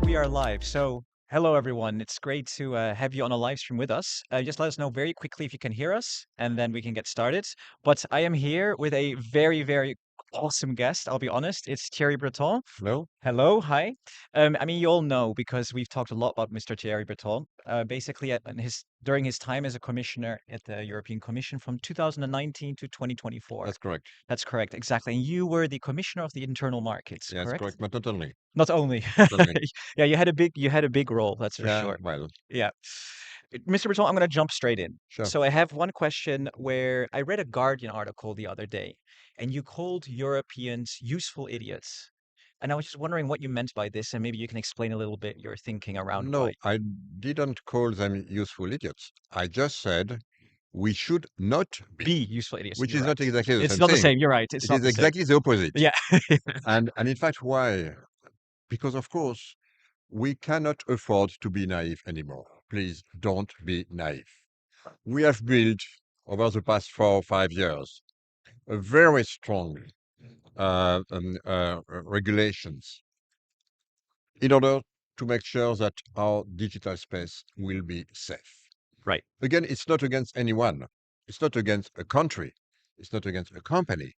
we are live. So, hello everyone. It's great to have you on a live stream with us. Just let us know very quickly if you can hear us, and then we can get started. But I am here with a very, very awesome guest. I'll be honest. It's Thierry Breton. Hello? Hello, hi. You all know because we've talked a lot about Mr. Thierry Breton. Basically, during his time as a commissioner at the European Commission from 2019 to 2024. That's correct. That's correct, exactly. And you were the commissioner of the internal markets, Yes, correct? correct, but not only. Not only. Not only. Yeah, you had a big role, that's for Yeah, sure. well, Yeah. Mr. Breton, I'm going to jump straight in. sure. So I have one question where I read a Guardian article the other day, and you called Europeans useful idiots. And I was just wondering what you meant by this, and maybe you can explain a little bit your thinking around why. No, I didn't call them useful idiots. I just said we should not Be be, useful idiots. which You're is not right. exactly the It's same not the thing. same. You're right. It's It not is the same. exactly the opposite. Yeah. And in fact, why? Because of course, we cannot afford to be naive anymore. Please don't be naive. We have built over the past 4 or 5 years a very strong regulations in order to make sure that our digital space will be safe. Right. Again, it's not against anyone. It's not against a country. It's not against a company.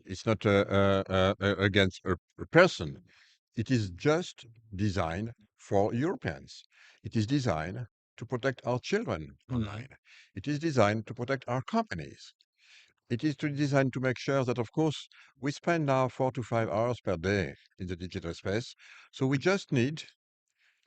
It's not against a person. It is just designed for Europeans. It is designed to protect our children Mm. online. It is designed to protect our companies. It is designed to make sure that, of course, we spend now 4 to 5 hours per day in the digital space. So we just need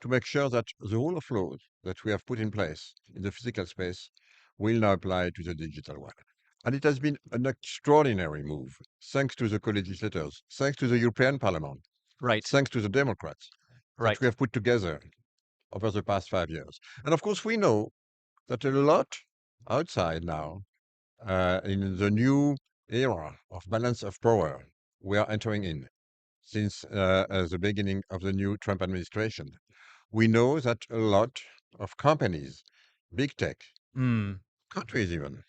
to make sure that the rule of law that we have put in place in the physical space will now apply to the digital one. And it has been an extraordinary move, thanks to the co-legislators, thanks to the European Parliament, Right. thanks to the Democrats that we Right. have put together over the past 5 years. And of course, we know that a lot outside now, in the new era of balance of power we are entering in since the beginning of the new Trump administration, we know that a lot of companies, big tech, Mm. countries even,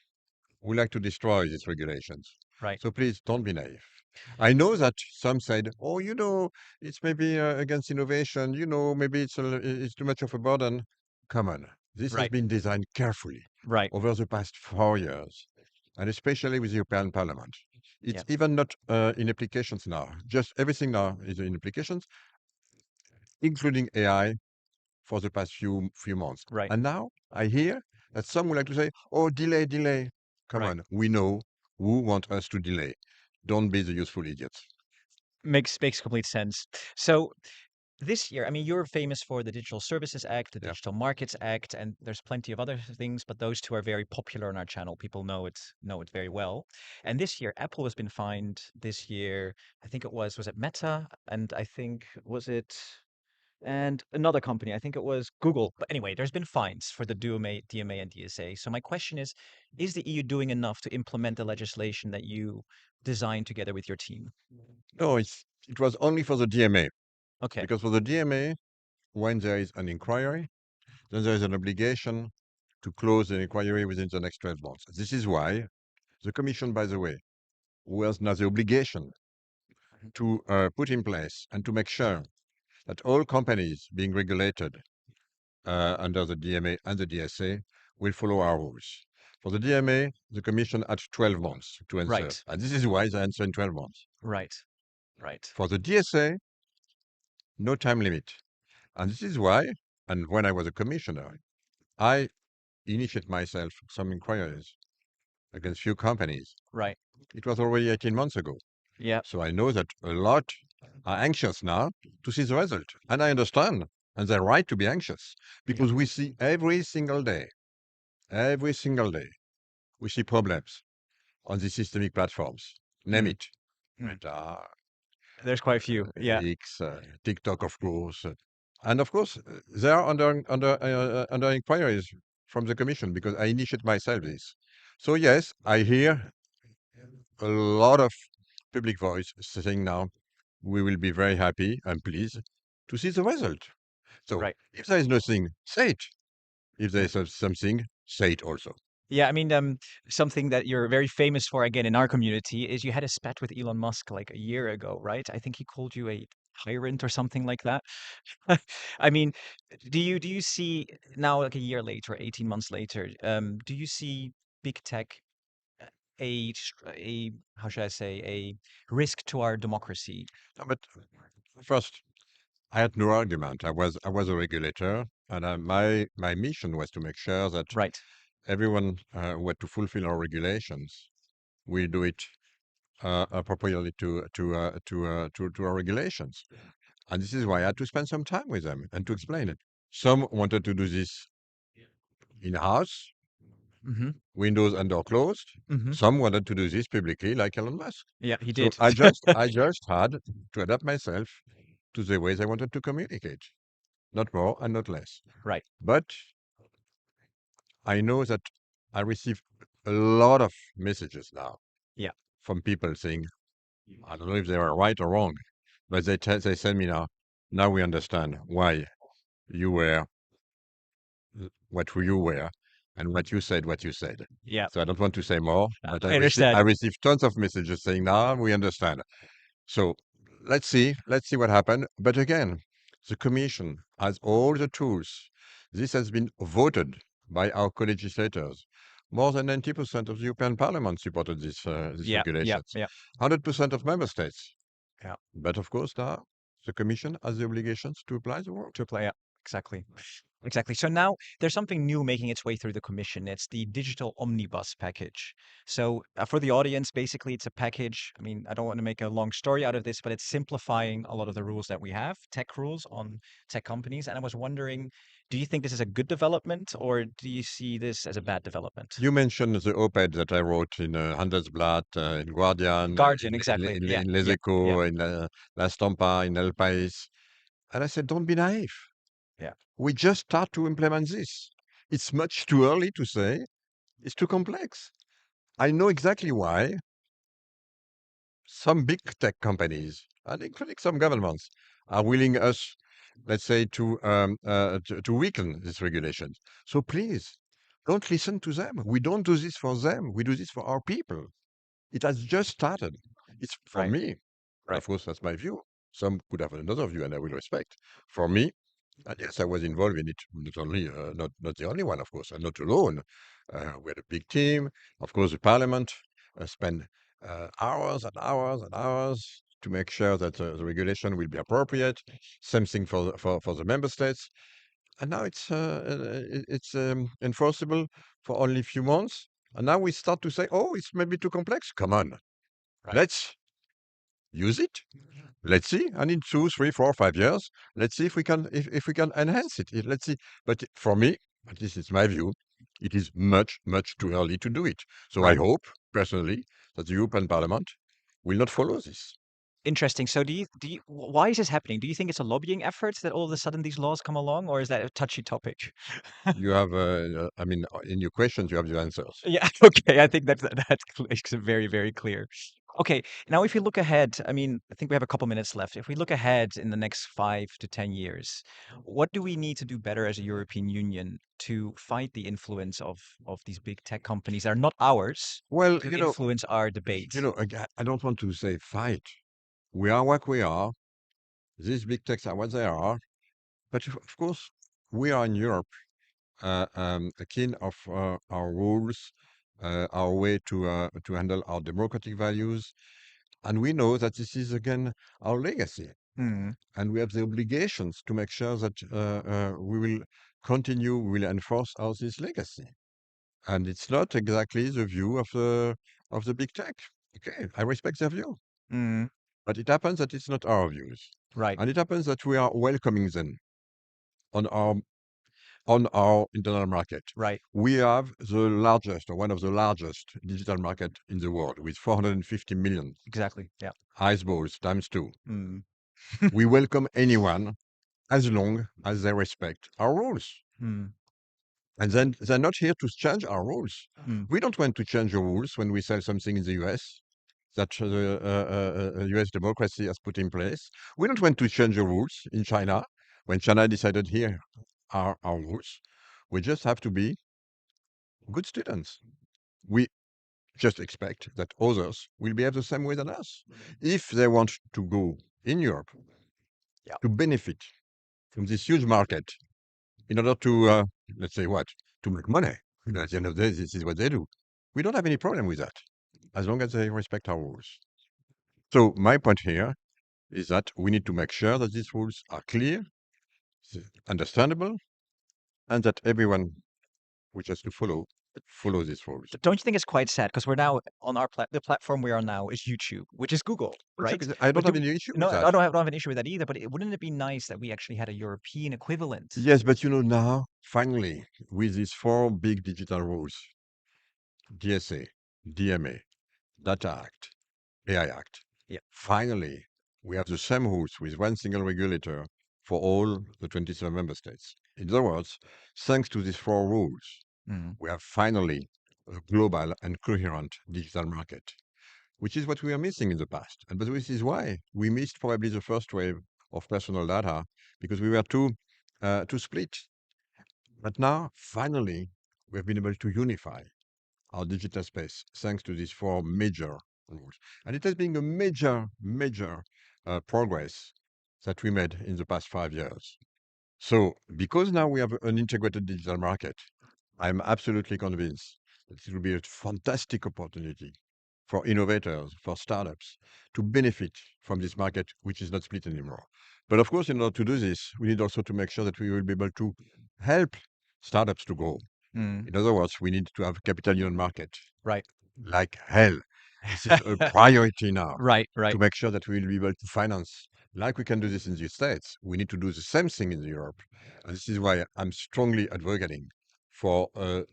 would like to destroy these regulations. Right. So please don't be naive. I know that some said, "Oh, it's maybe against innovation. Maybe it's too much of a burden." Come on, this has Right. been designed carefully Right. over the past 4 years, and especially with the European Parliament. It's Yeah. even not in applications now. Just everything now is in applications, including AI for the past few months. Right. And now I hear that some would like to say, "Oh, delay, delay." Come Right. on, we know who want us to delay. Don't be the useful idiots. Makes complete sense. So this year, you're famous for the Digital Services Act, the Yeah. Digital Markets Act, and there's plenty of other things, but those two are very popular on our channel. People know it very well. And this year, Apple has been fined this year. I think was it Meta? And I think was it and another company, I think it was Google. But anyway, there's been fines for the DMA and DSA. So my question is the EU doing enough to implement the legislation that you designed together with your team? No, it was only for the DMA, Okay. because for the DMA, when there is an inquiry, then there is an obligation to close the inquiry within the next 12 months. This is why the Commission, by the way, who has now the obligation to put in place and to make sure that all companies being regulated under the DMA and the DSA will follow our rules. For the DMA, the Commission had 12 months to answer, Right. and this is why they answer in 12 months. Right. Right. For the DSA, no time limit. And this is why, and when I was a commissioner, I initiated myself some inquiries against few companies. Right. It was already 18 months ago. Yeah. So I know that a lot are anxious now to see the result. And I understand, and they're right to be anxious, because we see every single day, we see problems on the systemic platforms. Name Mm. it. Mm. Meta, There's quite a few. Yeah. X, TikTok, of course. And of course, they are under inquiries from the Commission because I initiate myself this. So yes, I hear a lot of public voice saying now we will be very happy and pleased to see the result. So Right. if there is nothing, say it. If there is something, say it also. Yeah, something that you're very famous for again in our community is you had a spat with Elon Musk like a year ago, right? I think he called you a tyrant or something like that. I mean, do you see now, like a year later, 18 months later, do you see big tech a how should I say, a risk to our democracy? No, but first, I had no argument. I was a regulator, and my mission was to make sure that Right. everyone who had to fulfill our regulations, we do it appropriately to our regulations. And this is why I had to spend some time with them and to explain it. Some wanted to do this in-house, Mm-hmm. windows and door closed. Mm-hmm. Some wanted to do this publicly, like Elon Musk. Yeah, he So did. I just had to adapt myself to the ways I wanted to communicate, not more and not less. Right. But I know that I receive a lot of messages now Yeah. from people saying, I don't know if they are right or wrong, but they send me now. Now we understand why you were what you were and what you said. Yeah. So I don't want to say more, but I I understand. received tons of messages saying, now we understand. So let's see what happened. But again, the Commission has all the tools. This has been voted by our co-legislators. More than 90% of the European Parliament supported these Yeah. Yeah. regulations. Yeah. 100% of member states. Yeah. But of course, now the Commission has the obligations to apply the rules. To play. Yeah. Exactly. Exactly. So now there's something new making its way through the commission. It's the digital omnibus package. So for the audience, basically, it's a package. I mean, I don't want to make a long story out of this, but it's simplifying a lot of the rules that we have, tech rules on tech companies. And I was wondering, do you think this is a good development, or do you see this as a bad development? You mentioned the op-ed that I wrote in Handelsblatt, in Guardian, Guardian, exactly. Yeah. in Les Yeah. Yeah. Echos, in La Stampa, in El País. And I said, don't be naive. Yeah. We just start to implement this. It's much too early to say. It's too complex. I know exactly why some big tech companies, and including some governments, are willing us, let's say, to weaken these regulations. So please, don't listen to them. We don't do this for them. We do this for our people. It has just started. It's for Right. me, and Right. of course that's my view. Some could have another view, and I will respect. For me, and yes, I was involved in it. Not the only one, of course, and not alone. We had a big team. Of course, the Parliament spent hours and hours and hours to make sure that the regulation will be appropriate. Same thing for the member states. And now it's enforceable for only a few months. And now we start to say, oh, it's maybe too complex. Come on, Right. let's use it. Let's see. And in 2, 3, 4, 5 years, let's see if we can enhance it. Let's see. But for me, at least it's my view, it is much, much too early to do it. So I Right. hope, personally, that the European Parliament will not follow this. Interesting. So why is this happening? Do you think it's a lobbying effort that all of a sudden these laws come along, or is that a touchy topic? You have, I mean, in your questions, you have the answers. Yeah, okay. I think that makes it very, very clear. Okay, now if you look ahead, I mean, I think we have a couple minutes left. If we look ahead in the next 5 to 10 years, what do we need to do better as a European Union to fight the influence of these big tech companies that are not ours Well, to influence our debate? again, I don't want to say fight. We are what we are. These big techs are what they are. But of course, we are in Europe keen of our rules, our way to handle our democratic values, and we know that this is again our legacy, Hmm. and we have the obligations to make sure that we will continue, we will enforce our this legacy. And it's not exactly the view of the big tech. Okay, I respect their view, Hmm. but it happens that it's not our views, Right. and it happens that we are welcoming them on our internal market. Right. We have the largest, or one of the largest digital market in the world with 450 million Exactly. Yeah. eyeballs times two. Mm. We welcome anyone as long as they respect our rules. Mm. And then they're not here to change our rules. Mm. We don't want to change the rules when we sell something in the US that the US democracy has put in place. We don't want to change the rules in China when China decided here are our rules. We just have to be good students. We just expect that others will behave the same way than us. If they want to go in Europe, to benefit from this huge market in order to, let's say what, to make money. At the end of the day, this is what they do. We don't have any problem with that, as long as they respect our rules. So my point here is that we need to make sure that these rules are clear, understandable, and that everyone which has to follow these rules. Don't you think it's quite sad? Because we're now on the platform we are on now is YouTube, which is Google, It's right? okay. I don't But do have we, any issue no, with that. I don't have an issue with that either. But wouldn't it be nice that we actually had a European equivalent? Yes, but now, finally, with these four big digital rules, DSA, DMA, Data Act, AI Act, Yeah. finally, we have the same rules with one single regulator for all the 27 member states. In other words, thanks to these four rules, Mm. we have finally a global and coherent digital market, which is what we were missing in the past. And but this is why we missed probably the first wave of personal data, because we were too split. But now, finally, we have been able to unify our digital space thanks to these four major rules. And it has been a major progress that we made in the past 5 years. So, because now we have an integrated digital market, I'm absolutely convinced that it will be a fantastic opportunity for innovators, for startups to benefit from this market, which is not split anymore. But of course, in order to do this, we need also to make sure that we will be able to help startups to grow. Mm. In other words, we need to have a capital union market Right. like hell. This is a priority now Right. Right. to make sure that we will be able to finance, like we can do this in the States. We need to do the same thing in Europe. And this is why I'm strongly advocating for a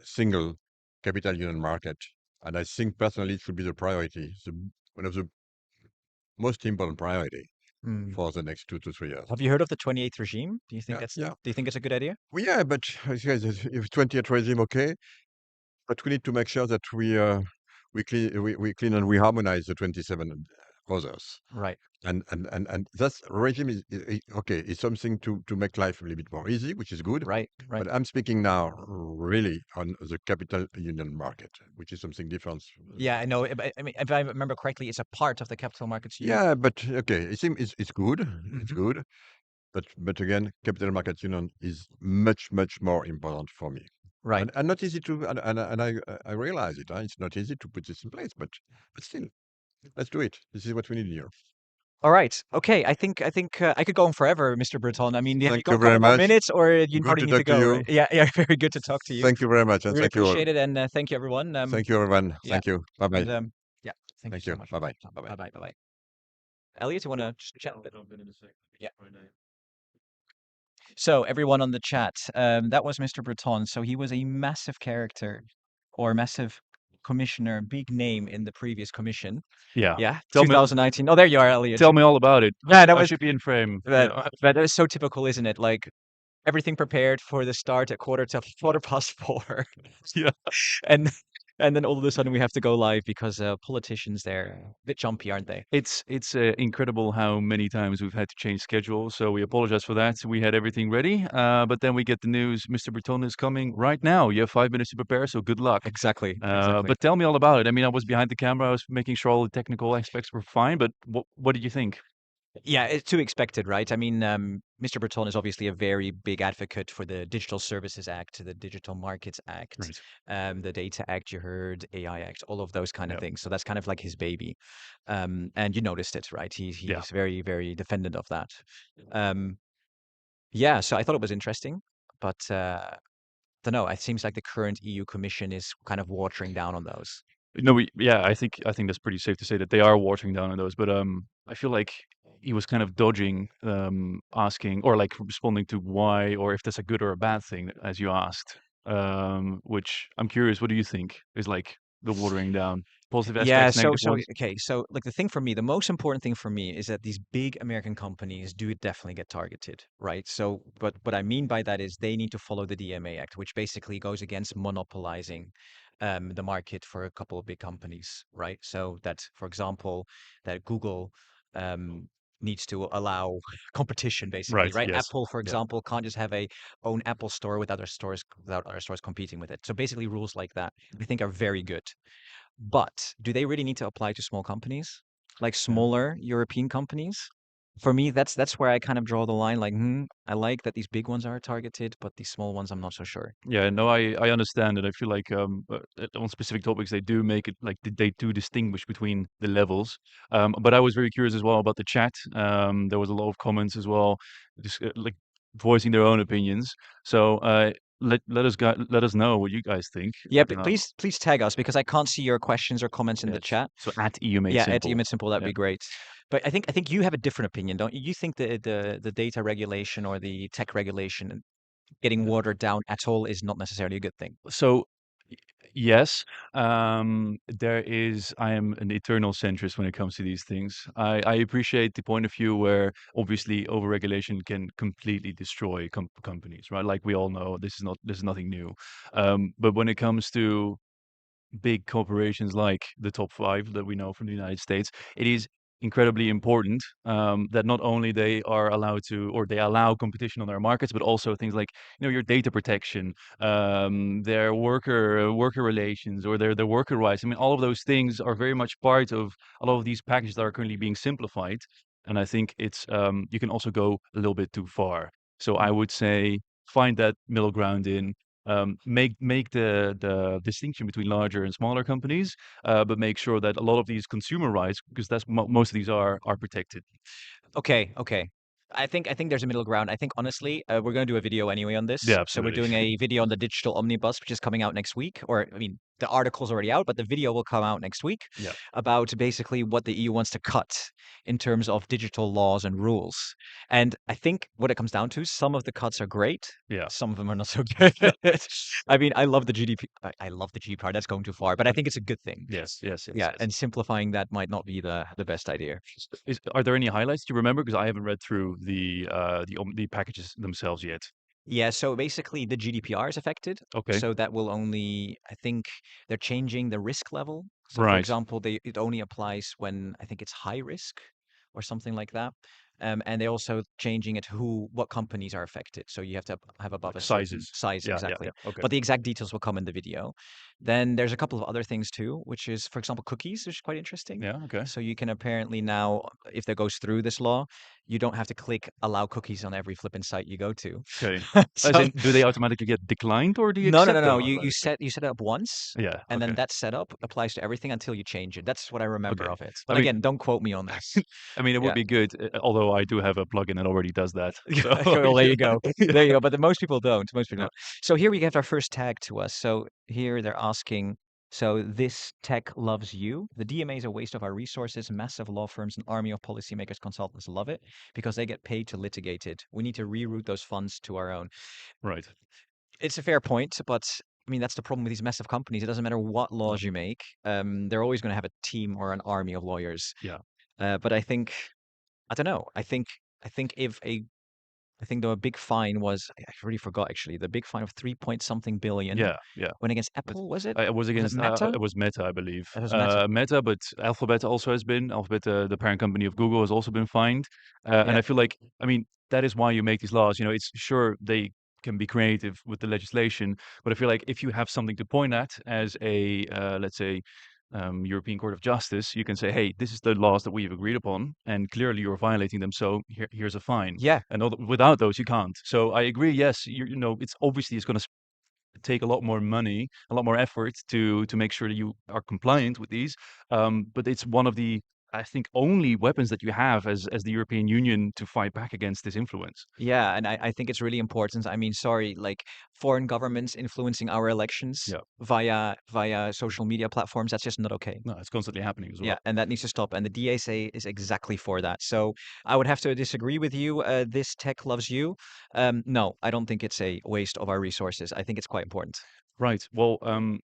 single capital union market. And I think personally it should be the priority, one of the most important priority Mm. for the next 2 to 3 years. Have you heard of the 28th regime? Do you think Yeah, that's yeah. do you think it's a good idea? Well, yeah, but yes, if 20th regime, okay, but we need to make sure that we clean and we harmonize the 27 others. Right. And that regime is okay. It's something to make life a little bit more easy, which is good. Right. Right. But I'm speaking now really on the capital union market, which is something different. Yeah, I know. I mean, if I remember correctly, it's a part of the capital markets union. Yeah, but okay, it's good. It's Hmm. good. But again, capital market union is much more important for me. Right. And not easy to and I realize it. It's not easy to put this in place, but still, let's do it. This is what we need here. All right. Okay. I think I could go on forever, Mr. Breton. I mean, have you Thank got you a couple very more much. minutes, or you Good probably to need to talk to go, right? you. Yeah. Yeah. Very good to talk to you. Thank you very much, and Really thank you all. appreciate it, and thank you, everyone. Thank you, everyone. Yeah. Thank you. Bye bye. And yeah. Thank you Thank so you. much. Bye bye. Bye Bye bye. bye. Bye bye. Elliot, you want to just chat a bit? Yeah. So everyone on the chat, that was Mr. Breton. So he was a massive character or massive commissioner, big name in the previous commission. Yeah. Yeah, Tell me 2019. Oh, there you are, Elliot. tell me all about it. Yeah, that I was should be in frame. that. Yeah. That is so typical, isn't it? Like everything prepared for the start at quarter past four, Yeah. and and then all of a sudden we have to go live because politicians they're a bit jumpy, aren't they? It's incredible how many times we've had to change schedules. So we apologize for that. We had everything ready, but then we get the news: Mr. Breton is coming right now. You have 5 minutes to prepare, so good luck. Exactly. Exactly. But tell me all about it. I mean, I was behind the camera. I was making sure all the technical aspects were fine. But what did you think? Yeah, it's too expected, right? I mean, Mr. Breton is obviously a very big advocate for the Digital Services Act, the Digital Markets Act, Right. the Data Act, you heard, AI Act, all of those kind of Yeah. things. So that's kind of like his baby. And you noticed it, right? Yeah. He's very defendant of that. Um, yeah, so I thought it was interesting, but don't know. It seems like the current EU Commission is kind of watering down on those. No, yeah, I think that's pretty safe to say that they are watering down on those. But I feel like he was kind of dodging asking or like responding to why or if that's a good or a bad thing, as you asked. Which I'm curious, what do you think is like the watering down? Positive Yeah, aspects, negative ones? okay, so like the thing for me, the most important thing for me is that these big American companies do definitely get targeted, right? So, but what I mean by that is they need to follow the DMA Act, which basically goes against monopolizing the market for a couple of big companies, right? So that, for example, that Google needs to allow competition, basically, Right. right? Yes. Apple, for Yeah. example, can't just have a own Apple store without other stores competing with it. So basically, rules like that I think are very good. But do they really need to apply to small companies, like Yeah. smaller European companies? For me, that's where I kind of draw the line. Like, I like that these big ones are targeted, but these small ones, I'm not so sure. Yeah, no, I understand it. I feel like on specific topics they do make it like they do distinguish between the levels. But I was very curious as well about the chat. There was a lot of comments as well, just like voicing their own opinions. So let us know what you guys think. Yeah, Uh, please tag us because I can't see your questions or comments in the yes. chat. So at EU Made Yeah, at Simple. Emit Simple, that'd Yeah. be great. But I think you have a different opinion, don't you? You think the data regulation or the tech regulation getting watered down at all is not necessarily a good thing. So y- yes, there is. I am an eternal centrist when it comes to these things. I appreciate the point of view where obviously overregulation can completely destroy companies, right? Like we all know, this is nothing new. But when it comes to big corporations like the top five that we know from the United States, it is incredibly important that not only they are allowed to or they allow competition on their markets, but also things like your data protection, their worker relations, or their worker rights. I mean, all of those things are very much part of a lot of these packages that are currently being simplified. And I think it's you can also go a little bit too far. So I would say find that middle ground in make the distinction between larger and smaller companies, but make sure that a lot of these consumer rights, because that's most of these are protected. Okay, okay. I think there's a middle ground. I think honestly, we're going to do a video anyway on this. Yeah, So we're absolutely. doing a video on the digital omnibus, which is coming out next week. Or I mean, the article's already out, but the video will come out next week Yeah, about basically what the EU wants to cut in terms of digital laws and rules. And I think what it comes down to, some of the cuts are great. yeah, Some of them are not so good. I mean, I love the GDP. I love the GDPR. That's going too far, but I think it's a good thing. yes, yes, yes, Yeah, yes. and simplifying that might not be the best idea. Are there any highlights you remember? Because I haven't read through the packages themselves yet. Yeah, so basically the GDPR is affected. Okay, So that will only, I think they're changing the risk level. So for right. example, it only applies when I think it's high risk or something like that. And they're also changing it what companies are affected. So you have to have above Like a certain sizes. size Yeah, yeah, exactly. yeah. Okay, But the exact details will come in the video. Then there's a couple of other things too, which is, for example, cookies, which is quite interesting. yeah, okay, So you can apparently now, if that goes through this law, you don't have to click allow cookies on every flipping site you go to. okay. As So in, do they automatically get declined, or do you no, no, no, accept them no. You automatically? set it up once, Yeah, and then okay, that setup applies to everything until you change it. That's what I remember okay. of it. I But mean, again, don't quote me on this. I mean, it would Yeah. be good, although I do have a plugin that already does that. So Well, there yeah, you go. yeah, There you go. But most people don't. Most people yeah. don't. So here we get our first tag to us. So here they're asking, so this tech loves you. The DMA is a waste of our resources. Massive law firms, an army of policymakers, consultants love it because they get paid to litigate it. We need to reroute those funds to our own. Right. It's a fair point, but I mean that's the problem with these massive companies. It doesn't matter what No. laws you make. They're always going to have a team or an army of lawyers. Yeah. But I don't know. I think if a I think the big fine was I already forgot actually the big fine of 3 point something billion Yeah. Yeah. went against But Apple. Was it? it was Was it against Meta? it was Meta, I believe. It was Meta. Meta, but Alphabet also has been. Alphabet, the parent company of Google, has also been fined. And Yeah. I feel like, I mean, that is why you make these laws. It's sure they can be creative with the legislation, but I feel like if you have something to point at as a, let's say, European Court of Justice, you can say, hey, this is the laws that we've agreed upon, and clearly you're violating them. So here's a fine. Yeah. And without those, you can't. So I agree. Yes, it's obviously it's going to take a lot more money, a lot more effort to make sure that you are compliant with these. But it's one of the, I think, only weapons that you have as the European Union to fight back against this influence. Yeah, and I think it's really important. I mean, sorry, like foreign governments influencing our elections Yeah, via social media platforms, that's just not okay. no, it's constantly happening as Yeah, well. and that needs to stop. And the DSA is exactly for that. So I would have to disagree with you. This tech loves you. No, I don't think it's a waste of our resources. I think it's quite important. Right. Well,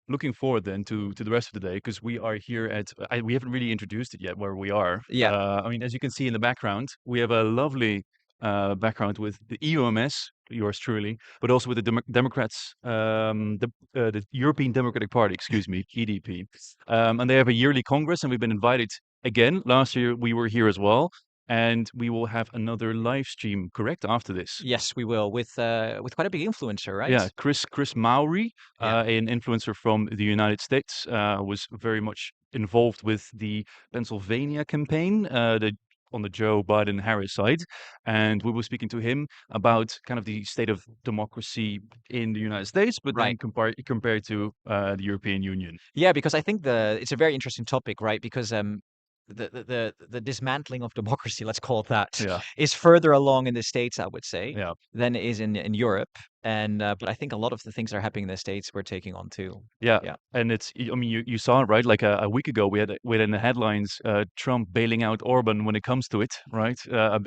looking forward then to the rest of the day because we are here at. We haven't really introduced it yet where we are. Yeah, I mean, as you can see in the background, we have a lovely background with the EUMS, yours truly, but also with the Democrats, the European Democratic Party, excuse me, EDP, and they have a yearly congress, and we've been invited again. Last year we were here as well, and we will have another live stream, correct, after this. yes, we will with quite a big influencer, right? Yeah, Chris Mowry, Yeah. an influencer from the United States, was very much involved with the Pennsylvania campaign, the on the Joe Biden Harris side, and we were speaking to him about kind of the state of democracy in the United States, but then Right. compared to the European Union. Yeah, because I think it's a very interesting topic, right? Because the dismantling of democracy, let's call it that, Yeah, is further along in the States, I would say, yeah. than it is in Europe. And but I think a lot of the things that are happening in the States we're taking on too. Yeah, Yeah. and I mean, you saw it, right? Like a week ago, we had in the headlines, Trump bailing out Orban when it comes to it, right?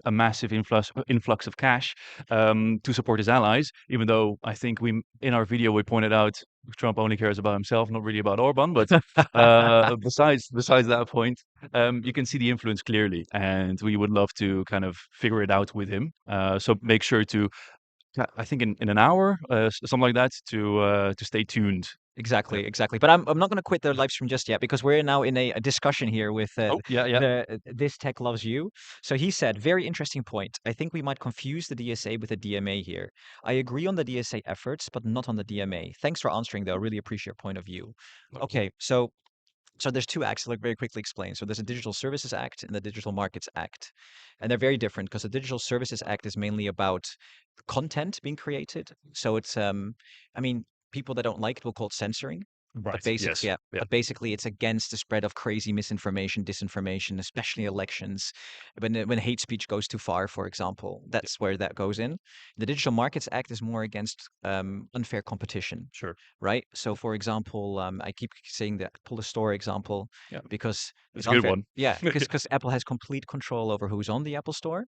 A massive influx of cash to support his allies. Even though I think in our video we pointed out Trump only cares about himself, not really about Orban. But besides that point, you can see the influence clearly, and we would love to kind of figure it out with him. So make sure to, I think in an hour, something like that, to stay tuned. Exactly, Yep. exactly. But I'm not going to quit the live stream just yet because we're now in a discussion here with Oh, yeah, yeah. this tech loves you. So he said, very interesting point. I think we might confuse the DSA with the DMA here. I agree on the DSA efforts, but not on the DMA. Thanks for answering, though. Really appreciate your point of view. Okay, so there's two acts, like very quickly explain. So there's a Digital Services Act and the Digital Markets Act. And they're very different because the Digital Services Act is mainly about content being created. So it's I mean, people that don't like it will call it censoring. But Right. basically, Yes. yeah, Yeah. but basically it's against the spread of crazy misinformation, disinformation, especially elections. When hate speech goes too far, for example, that's where that goes in. The Digital Markets Act is more against unfair competition, Sure. right? So, for example, I keep saying the Apple Store example Yeah. because It's it's a good unfair. one. Yeah, because Apple has complete control over who's on the Apple Store,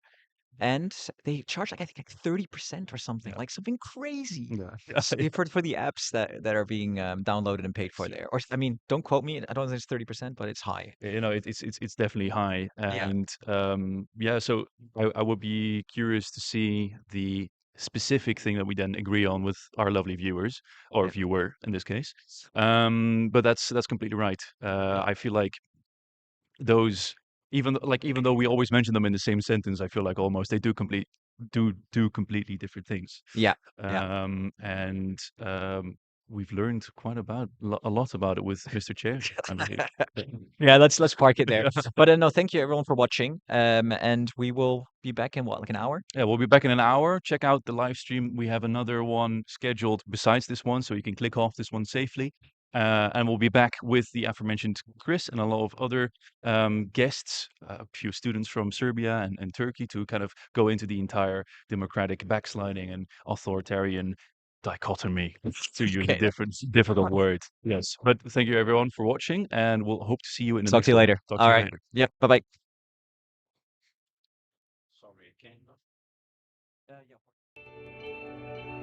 and they charge like I think like 30% or something, Yeah. like something crazy Yeah. for the apps that are being downloaded and paid for there. Or I mean, don't quote me. I don't think it's 30%, but it's high. It's definitely high, Yeah. and yeah. So I would be curious to see the specific thing that we then agree on with our lovely viewers or Yeah. viewer in this case. But that's completely right. I feel like those, even though we always mention them in the same sentence, I feel like almost they do completely different things. Yeah. Yeah. And we've learned a lot about it with Mr. Chair, I believe. Yeah, let's park it there. Yeah. But no, thank you everyone for watching. And we will be back in what, like an hour? Yeah, we'll be back in an hour. Check out the live stream. We have another one scheduled besides this one, so you can click off this one safely. And we'll be back with the aforementioned Chris and a lot of other guests, a few students from Serbia and Turkey, to kind of go into the entire democratic backsliding and authoritarian dichotomy, to use a Okay. difficult word. Yes. But thank you everyone for watching, and we'll hope to see you in the Talk next to you one. later. Talk to All you right. later. Yep. Bye-bye. Sorry, I can't.